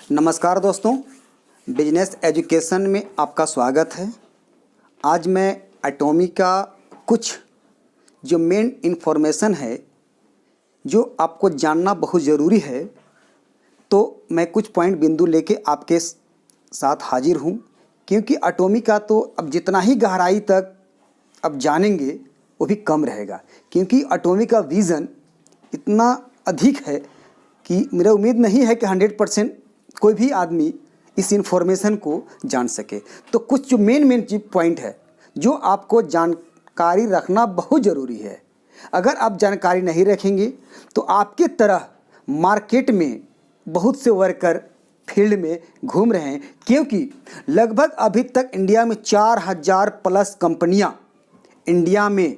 नमस्कार दोस्तों, business education में आपका स्वागत है। आज मैं एटॉमी का कुछ जो मेन इन्फॉर्मेशन है जो आपको जानना बहुत ज़रूरी है, तो मैं कुछ पॉइंट बिंदु लेके आपके साथ हाजिर हूँ। क्योंकि एटॉमी का तो अब जितना ही गहराई तक अब जानेंगे वो भी कम रहेगा, क्योंकि एटॉमी का विज़न इतना अधिक है कि मेरा उम्मीद नहीं है कि 100% कोई भी आदमी इस इन्फॉर्मेशन को जान सके। तो कुछ जो मेन पॉइंट है जो आपको जानकारी रखना बहुत ज़रूरी है। अगर आप जानकारी नहीं रखेंगे तो आपके तरह मार्केट में बहुत से वर्कर फील्ड में घूम रहे हैं, क्योंकि लगभग अभी तक इंडिया में 4000 प्लस कंपनियां इंडिया में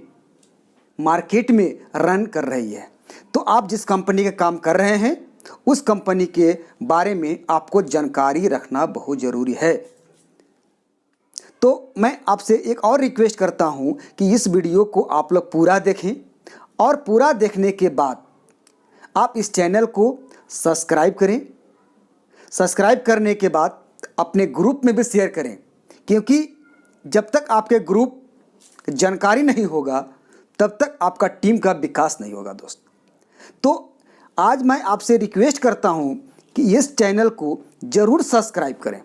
मार्केट में रन कर रही है। तो आप जिस कंपनी का काम कर रहे हैं उस कंपनी के बारे में आपको जानकारी रखना बहुत ज़रूरी है। तो मैं आपसे एक और रिक्वेस्ट करता हूं कि इस वीडियो को आप लोग पूरा देखें, और पूरा देखने के बाद आप इस चैनल को सब्सक्राइब करें। सब्सक्राइब करने के बाद अपने ग्रुप में भी शेयर करें, क्योंकि जब तक आपके ग्रुप जानकारी नहीं होगा तब तक आपका टीम का विकास नहीं होगा दोस्त। तो आज मैं आपसे रिक्वेस्ट करता हूं कि इस चैनल को ज़रूर सब्सक्राइब करें।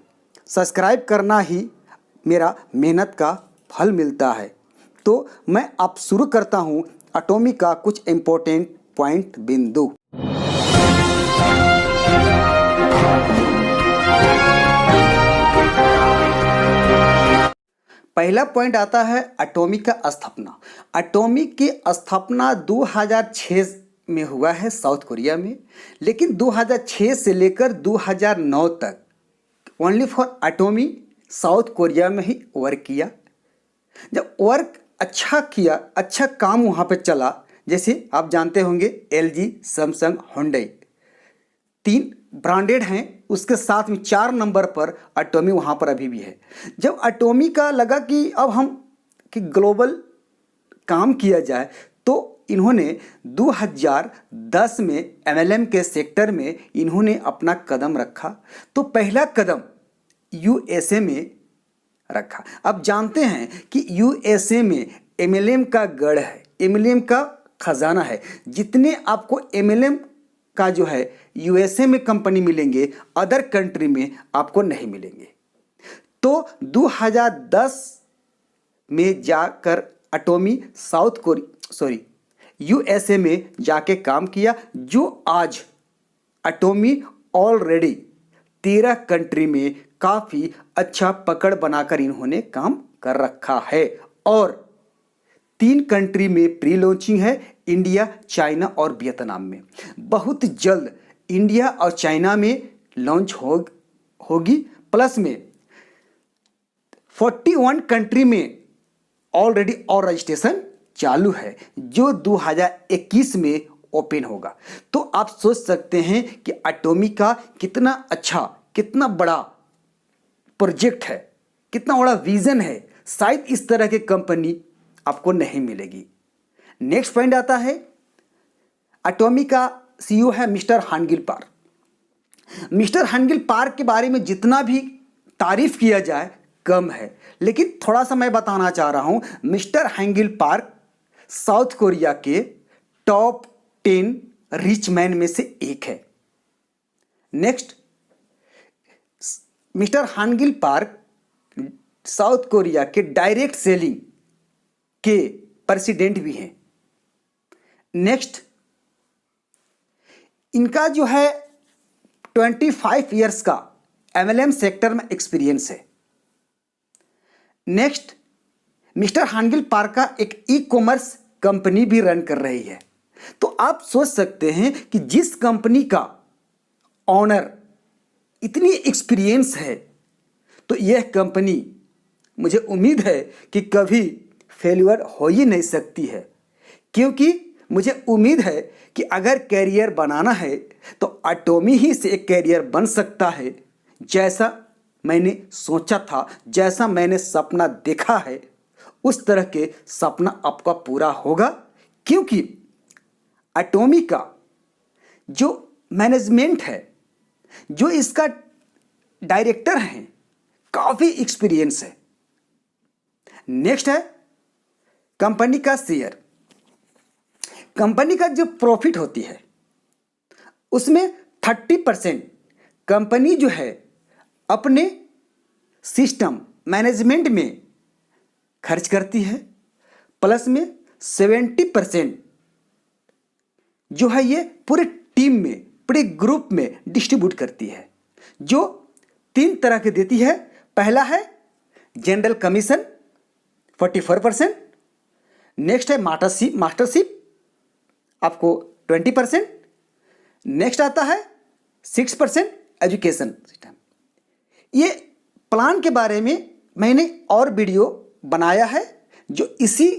सब्सक्राइब करना ही मेरा मेहनत का फल मिलता है। तो मैं अब शुरू करता हूं एटॉमी का कुछ इम्पोर्टेंट पॉइंट बिंदु। पहला पॉइंट आता है एटॉमी का स्थापना। एटॉमी की स्थापना 2006 में हुआ है साउथ कोरिया में, लेकिन 2006 से लेकर 2009 तक ओनली फॉर एटॉमी साउथ कोरिया में ही वर्क किया। जब वर्क अच्छा किया, अच्छा काम वहाँ पे चला, जैसे आप जानते होंगे LG, सैमसंग, हुंडई 3 ब्रांडेड हैं, उसके साथ में 4 नंबर पर एटॉमी वहाँ पर अभी भी है। जब एटॉमी का लगा कि अब हम कि ग्लोबल काम किया जाए, तो इन्होंने 2010 में MLM के सेक्टर में इन्होंने अपना कदम रखा। तो पहला कदम USA में रखा। अब जानते हैं कि USA में MLM का गढ़ है, MLM का खजाना है। जितने आपको MLM का जो है USA में कंपनी मिलेंगे, अदर कंट्री में आपको नहीं मिलेंगे। तो 2010 में जाकर एटॉमी USA में जाके काम किया, जो आज एटॉमी ऑलरेडी 13 कंट्री में काफ़ी अच्छा पकड़ बनाकर इन्होंने काम कर रखा है। और 3 कंट्री में प्री लॉन्चिंग है, इंडिया, चाइना और वियतनाम में। बहुत जल्द इंडिया और चाइना में लॉन्च होगी। प्लस में 41 कंट्री में ऑलरेडी और रजिस्ट्रेशन चालू है, जो 2021 में ओपन होगा। तो आप सोच सकते हैं कि एटॉमी का कितना अच्छा, कितना बड़ा प्रोजेक्ट है, कितना बड़ा विजन है। शायद इस तरह की कंपनी आपको नहीं मिलेगी। नेक्स्ट पॉइंट आता है, एटॉमी का CEO है mister Hangil park. Mister Hangil park के बारे में जितना भी तारीफ किया जाए कम है, लेकिन थोड़ा सा मैं बताना चाह रहा हूं। Mister Hangil Park South Korea के टॉप 10 रिच मैन में से एक है। Next, Mister Hangil Park South Korea के डायरेक्ट सेलिंग के प्रेसिडेंट भी हैं। नेक्स्ट, इनका जो है 25 इयर्स का MLM सेक्टर में एक्सपीरियंस है। नेक्स्ट, मिस्टर हानगिल पार्क का एक ई-कॉमर्स कंपनी भी रन कर रही है। तो आप सोच सकते हैं कि जिस कंपनी का ऑनर इतनी एक्सपीरियंस है, तो यह कंपनी मुझे उम्मीद है कि कभी फेल्यूर हो ही नहीं सकती है। क्योंकि मुझे उम्मीद है कि अगर कैरियर बनाना है तो एटॉमी ही से एक कैरियर बन सकता है। जैसा मैंने सोचा था, जैसा मैंने सपना देखा है, उस तरह के सपना आपका पूरा होगा। क्योंकि एटॉमी का जो मैनेजमेंट है, जो इसका डायरेक्टर हैं, काफ़ी एक्सपीरियंस है। नेक्स्ट है कंपनी का शेयर। कंपनी का जो प्रॉफिट होती है उसमें 30% कंपनी जो है अपने सिस्टम मैनेजमेंट में खर्च करती है, प्लस में 70% जो है ये पूरे टीम में, पूरे ग्रुप में डिस्ट्रीब्यूट करती है, जो 3 तरह के देती है। पहला है जनरल कमीशन 44%, नेक्स्ट है मास्टरशिप आपको 20%, नेक्स्ट आता है 6% एजुकेशन सिस्टम। ये प्लान के बारे में मैंने और वीडियो बनाया है, जो इसी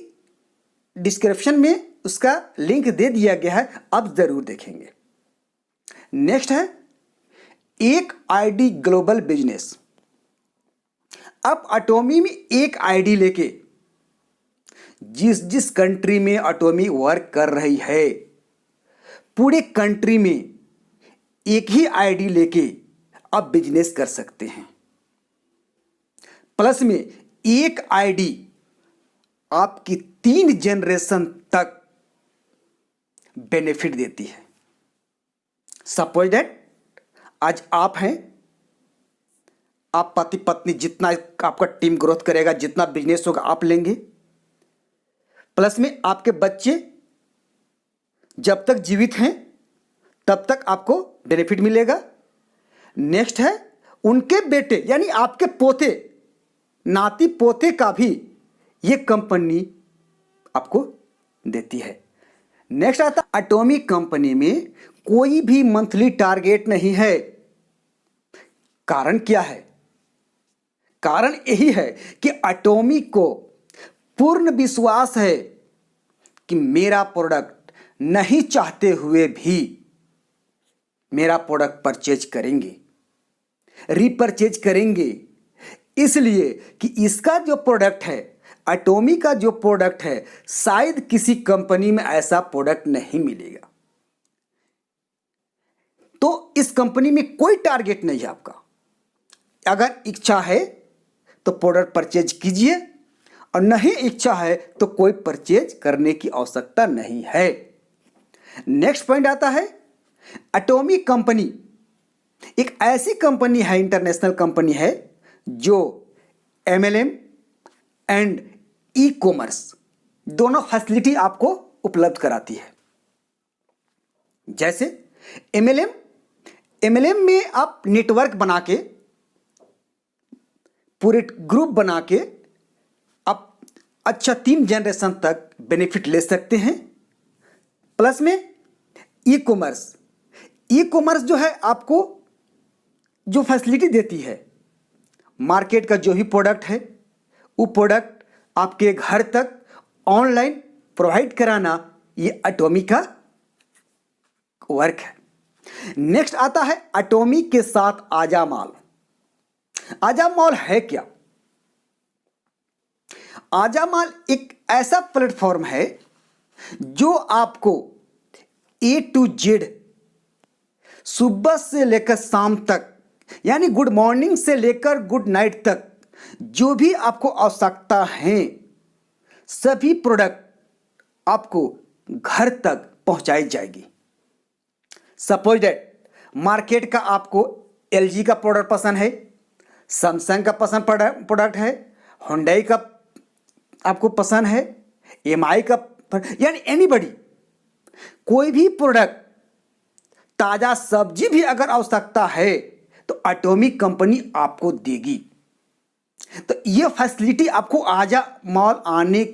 डिस्क्रिप्शन में उसका लिंक दे दिया गया है, आप जरूर देखेंगे। नेक्स्ट है एक आईडी ग्लोबल बिजनेस। अब एटॉमी में एक आईडी लेके जिस जिस कंट्री में एटॉमी वर्क कर रही है, पूरे कंट्री में एक ही आईडी लेके आप बिजनेस कर सकते हैं। प्लस में एक आईडी आपकी 3 जनरेशन तक बेनिफिट देती है। सपोज दैट आज आप हैं, आप पति पत्नी, जितना आपका टीम ग्रोथ करेगा, जितना बिजनेस होगा आप लेंगे। प्लस में आपके बच्चे जब तक जीवित हैं तब तक आपको बेनिफिट मिलेगा। नेक्स्ट है उनके बेटे यानी आपके पोते, नाती पोते का भी ये कंपनी आपको देती है। नेक्स्ट आता है एटॉमिक कंपनी में कोई भी मंथली टारगेट नहीं है। कारण क्या है? कारण यही है कि एटॉमिक को पूर्ण विश्वास है कि मेरा प्रोडक्ट नहीं चाहते हुए भी मेरा प्रोडक्ट परचेज करेंगे, रीपरचेज करेंगे, इसलिए कि इसका जो प्रोडक्ट है, एटॉमी का जो प्रोडक्ट है, शायद किसी कंपनी में ऐसा प्रोडक्ट नहीं मिलेगा। तो इस कंपनी में कोई टारगेट नहीं है आपका। अगर इच्छा है तो प्रोडक्ट परचेज कीजिए, और नहीं इच्छा है तो कोई परचेज करने की आवश्यकता नहीं है। नेक्स्ट पॉइंट आता है एटॉमी कंपनी एक ऐसी कंपनी है, इंटरनेशनल कंपनी है, जो MLM एंड ई कॉमर्स दोनों फैसिलिटी आपको उपलब्ध कराती है। जैसे MLM में आप नेटवर्क बना के, पूरे ग्रुप बना के आप अच्छा 3 जनरेशन तक बेनिफिट ले सकते हैं। प्लस में ई कॉमर्स जो है आपको जो फैसिलिटी देती है, मार्केट का जो भी प्रोडक्ट है वो प्रोडक्ट आपके घर तक ऑनलाइन प्रोवाइड कराना, ये एटॉमी का वर्क है। नेक्स्ट आता है एटॉमी के साथ आजामॉल। आजामॉल है क्या? आजामॉल एक ऐसा प्लेटफॉर्म है जो आपको A to Z सुबह से लेकर शाम तक, यानी गुड मॉर्निंग से लेकर गुड नाइट तक जो भी आपको आवश्यकता है, सभी प्रोडक्ट आपको घर तक पहुंचाई जाएगी। सपोज दैट मार्केट का आपको LG का प्रोडक्ट पसंद है, सैमसंग का पसंद प्रोडक्ट है, हुंडई का आपको पसंद है, MI का, यानी एनीबडी, कोई भी प्रोडक्ट, ताजा सब्जी भी अगर आवश्यकता है तो एटॉमिक कंपनी आपको देगी। तो ये फैसिलिटी आपको आजा मॉल आने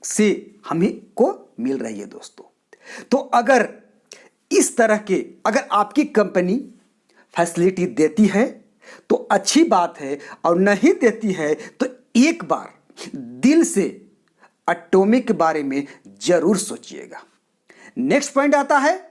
से हमें को मिल रही है दोस्तों। तो अगर इस तरह के, अगर आपकी कंपनी फैसिलिटी देती है तो अच्छी बात है, और नहीं देती है तो एक बार दिल से एटॉमिक के बारे में जरूर सोचिएगा। नेक्स्ट पॉइंट आता है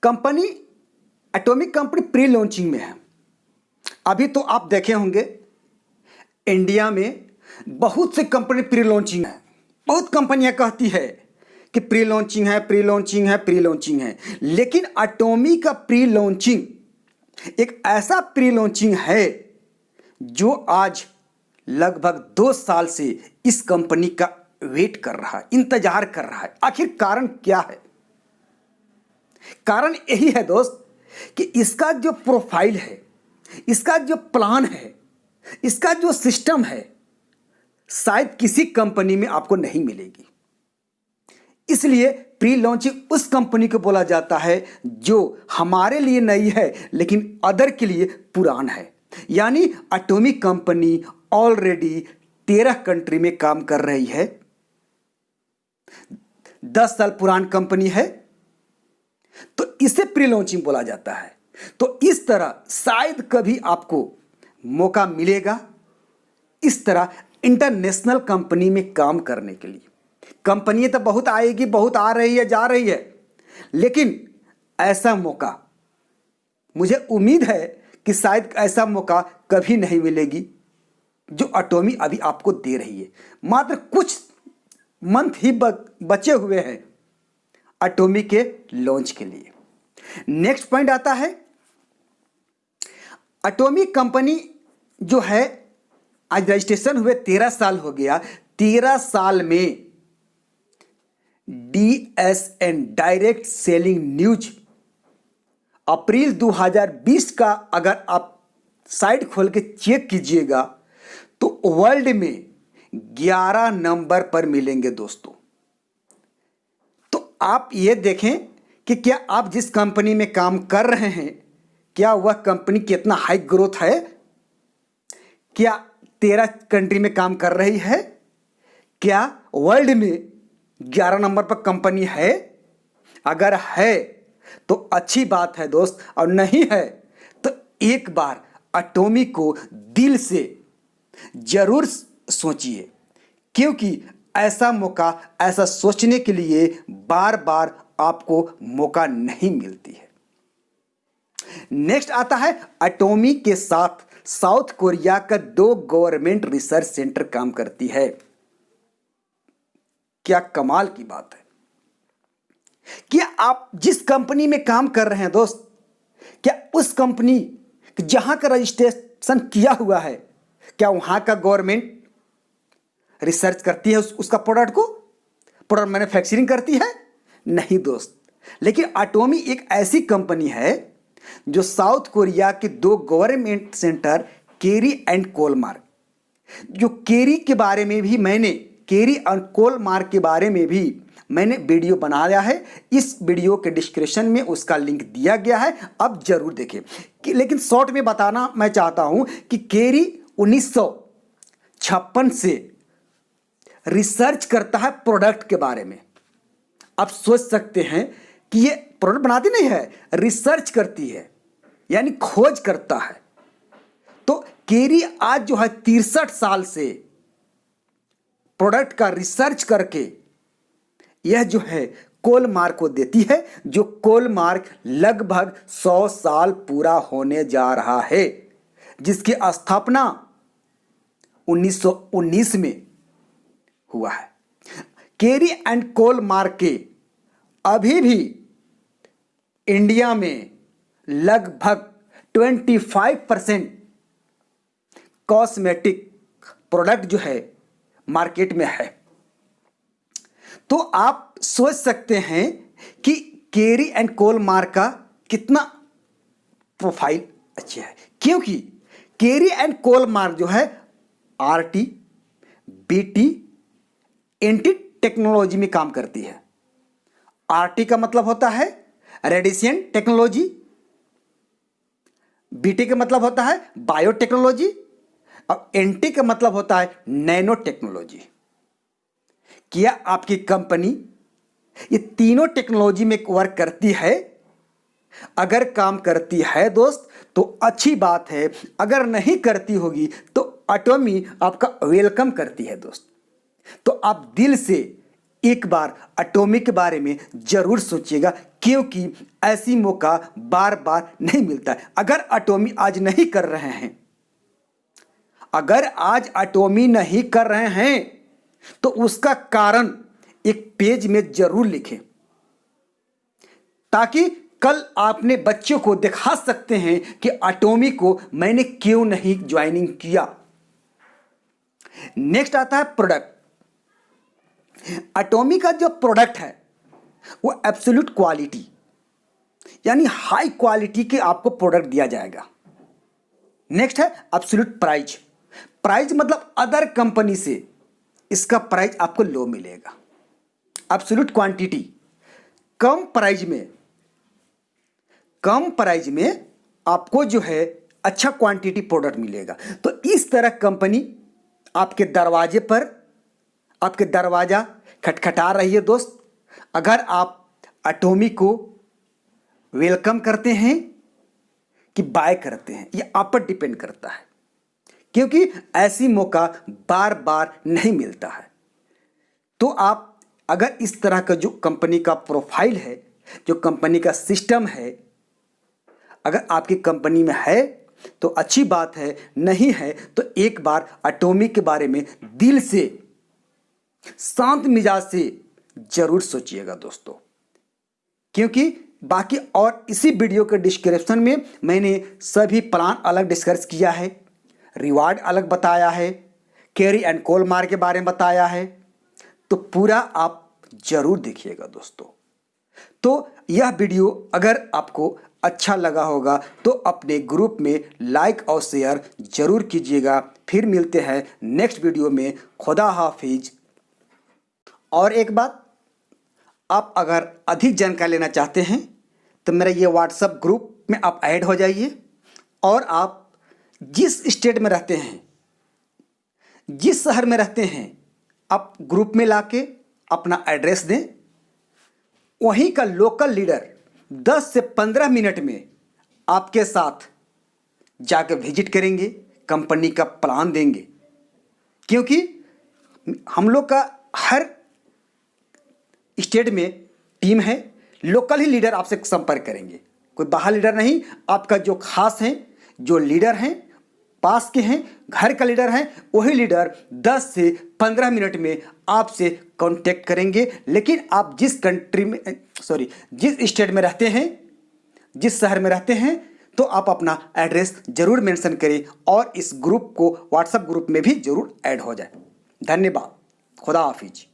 company, atomic company pre launching में है। अभी तो आप देखे होंगे इंडिया में बहुत से कंपनी प्री लॉन्चिंग है। बहुत कंपनियां कहती है कि प्री लॉन्चिंग है, प्री लॉन्चिंग है, प्री लॉन्चिंग है, लेकिन एटॉमिक का प्री लॉन्चिंग एक ऐसा प्री लॉन्चिंग है जो आज लगभग 2 साल से इस कंपनी का वेट कर रहा है, इंतजार कर रहा है। आखिर कारण क्या है? कारण यही है दोस्त कि इसका जो प्रोफाइल है, इसका जो प्लान है, इसका जो सिस्टम है, शायद किसी कंपनी में आपको नहीं मिलेगी। इसलिए प्री लॉन्चिंग उस कंपनी को बोला जाता है जो हमारे लिए नई है लेकिन अदर के लिए पुरान है। यानी एटॉमिक कंपनी ऑलरेडी 13 कंट्री में काम कर रही है, 10 साल पुरान कंपनी है, तो इसे प्री लॉन्चिंग बोला जाता है। तो इस तरह शायद कभी आपको मौका मिलेगा इस तरह इंटरनेशनल कंपनी में काम करने के लिए। कंपनी तो बहुत आएगी, बहुत आ रही है, जा रही है, लेकिन ऐसा मौका मुझे उम्मीद है कि शायद ऐसा मौका कभी नहीं मिलेगी जो एटॉमिक अभी आपको दे रही है। मात्र कुछ मंथ ही बचे हुए हैं एटॉमिक के लॉन्च के लिए। नेक्स्ट पॉइंट आता है, एटॉमिक कंपनी जो है आज रजिस्ट्रेशन हुए 13 साल हो गया। 13 साल में DSN डायरेक्ट सेलिंग न्यूज अप्रैल 2020 का अगर आप साइट खोल के चेक कीजिएगा तो वर्ल्ड में 11 नंबर पर मिलेंगे दोस्तों। तो आप ये देखें कि क्या आप जिस कंपनी में काम कर रहे हैं, क्या वह कंपनी कितना हाई ग्रोथ है, क्या 13 कंट्री में काम कर रही है, क्या वर्ल्ड में 11 नंबर पर कंपनी है? अगर है तो अच्छी बात है दोस्त, और नहीं है तो एक बार एटॉमिक को दिल से जरूर सोचिए, क्योंकि ऐसा मौका, ऐसा सोचने के लिए बार बार आपको मौका नहीं मिलती है। नेक्स्ट आता है, एटॉमिक के साथ साउथ कोरिया का 2 गवर्नमेंट रिसर्च सेंटर काम करती है। क्या कमाल की बात है। क्या आप जिस कंपनी में काम कर रहे हैं दोस्त, क्या उस कंपनी जहां का रजिस्ट्रेशन किया हुआ है, क्या वहां का गवर्नमेंट रिसर्च करती है उसका प्रोडक्ट मैन्युफैक्चरिंग करती है? नहीं दोस्त। लेकिन एटॉमिक एक ऐसी कंपनी है जो साउथ कोरिया के 2 गवर्नमेंट सेंटर केरी एंड कोलमार्क, जो केरी के बारे में भी मैंने, केरी और कोलमार्क के बारे में भी मैंने वीडियो बनाया है। इस वीडियो के डिस्क्रिप्शन में उसका लिंक दिया गया है, अब जरूर देखें। लेकिन शॉर्ट में बताना मैं चाहता हूं कि केरी 1956 से रिसर्च करता है प्रोडक्ट के बारे में। आप सोच सकते हैं कि ये प्रोडक्ट बनाती नहीं है, रिसर्च करती है, यानी खोज करता है। तो केरी आज जो है 63 साल से प्रोडक्ट का रिसर्च करके यह जो है कोलमार्क को देती है, जो कोलमार्क लगभग 100 साल पूरा होने जा रहा है, जिसकी स्थापना 1919 में हुआ है। केरी एंड कोलमार्क के अभी भी इंडिया में लगभग 25% कॉस्मेटिक प्रोडक्ट जो है मार्केट में है। तो आप सोच सकते हैं कि केरी एंड कोलमार्क का कितना प्रोफाइल अच्छा है, क्योंकि केरी एंड कोलमार्क जो है RT, BT, एंटी टेक्नोलॉजी में काम करती है। RT का मतलब होता है रेडिएशन टेक्नोलॉजी, BT का मतलब होता है बायोटेक्नोलॉजी, और एंटी का मतलब होता है नैनो टेक्नोलॉजी। क्या आपकी कंपनी ये तीनों टेक्नोलॉजी में वर्क करती है? अगर काम करती है दोस्त तो अच्छी बात है, अगर नहीं करती होगी तो एटॉमिक आपका वेलकम करती है दोस्त। तो आप दिल से एक बार एटॉमिक के बारे में जरूर सोचिएगा, क्योंकि ऐसी मौका बार बार नहीं मिलता है। अगर एटॉमी आज नहीं कर रहे हैं, अगर आज एटॉमी नहीं कर रहे हैं तो उसका कारण एक पेज में जरूर लिखें, ताकि कल आपने बच्चों को दिखा सकते हैं कि एटॉमी को मैंने क्यों नहीं ज्वाइनिंग किया। नेक्स्ट आता है प्रोडक्ट। एटॉमी का जो प्रोडक्ट है वो एब्सोल्यूट क्वालिटी, यानी हाई क्वालिटी के आपको प्रोडक्ट दिया जाएगा। नेक्स्ट है एब्सोल्यूट प्राइस। प्राइस मतलब अदर कंपनी से इसका प्राइस आपको लो मिलेगा। एब्सोल्यूट क्वांटिटी, कम प्राइस में आपको जो है अच्छा क्वांटिटी प्रोडक्ट मिलेगा। तो इस तरह कंपनी आपके दरवाजे पर, आपके दरवाजा खटखटा रही है दोस्त। अगर आप एटॉमी को वेलकम करते हैं कि बाय करते हैं, ये आप पर डिपेंड करता है, क्योंकि ऐसी मौका बार बार नहीं मिलता है। तो आप अगर इस तरह का जो कंपनी का प्रोफाइल है, जो कंपनी का सिस्टम है, अगर आपकी कंपनी में है तो अच्छी बात है, नहीं है तो एक बार एटॉमी के बारे में दिल से, शांत मिजाज से जरूर सोचिएगा दोस्तों। क्योंकि बाकी और इसी वीडियो के डिस्क्रिप्शन में मैंने सभी प्लान अलग डिस्कस किया है, रिवार्ड अलग बताया है, कैरी एंड कॉल मार के बारे में बताया है, तो पूरा आप जरूर देखिएगा दोस्तों। तो यह वीडियो अगर आपको अच्छा लगा होगा तो अपने ग्रुप में लाइक और शेयर जरूर कीजिएगा। फिर मिलते हैं नेक्स्ट वीडियो में। खुदा हाफिज। और एक बात, आप अगर अधिक जानकारी लेना चाहते हैं तो मेरा ये व्हाट्सएप ग्रुप में आप ऐड हो जाइए, और आप जिस स्टेट में रहते हैं, जिस शहर में रहते हैं, आप ग्रुप में लाके अपना एड्रेस दें। वहीं का लोकल लीडर 10 से 15 मिनट में आपके साथ जाकर विजिट करेंगे, कंपनी का प्लान देंगे। क्योंकि हम लोग का हर स्टेट में टीम है, लोकल ही लीडर आपसे संपर्क करेंगे, कोई बाहर लीडर नहीं। आपका जो खास हैं, जो लीडर हैं, पास के हैं, घर का लीडर हैं, वही लीडर 10 से 15 मिनट में आपसे कांटेक्ट करेंगे। लेकिन आप जिस स्टेट में रहते हैं, जिस शहर में रहते हैं, तो आप अपना एड्रेस जरूर मेंशन करें और इस ग्रुप को, व्हाट्सएप ग्रुप में भी जरूर ऐड हो जाए। धन्यवाद। खुदा हाफिज।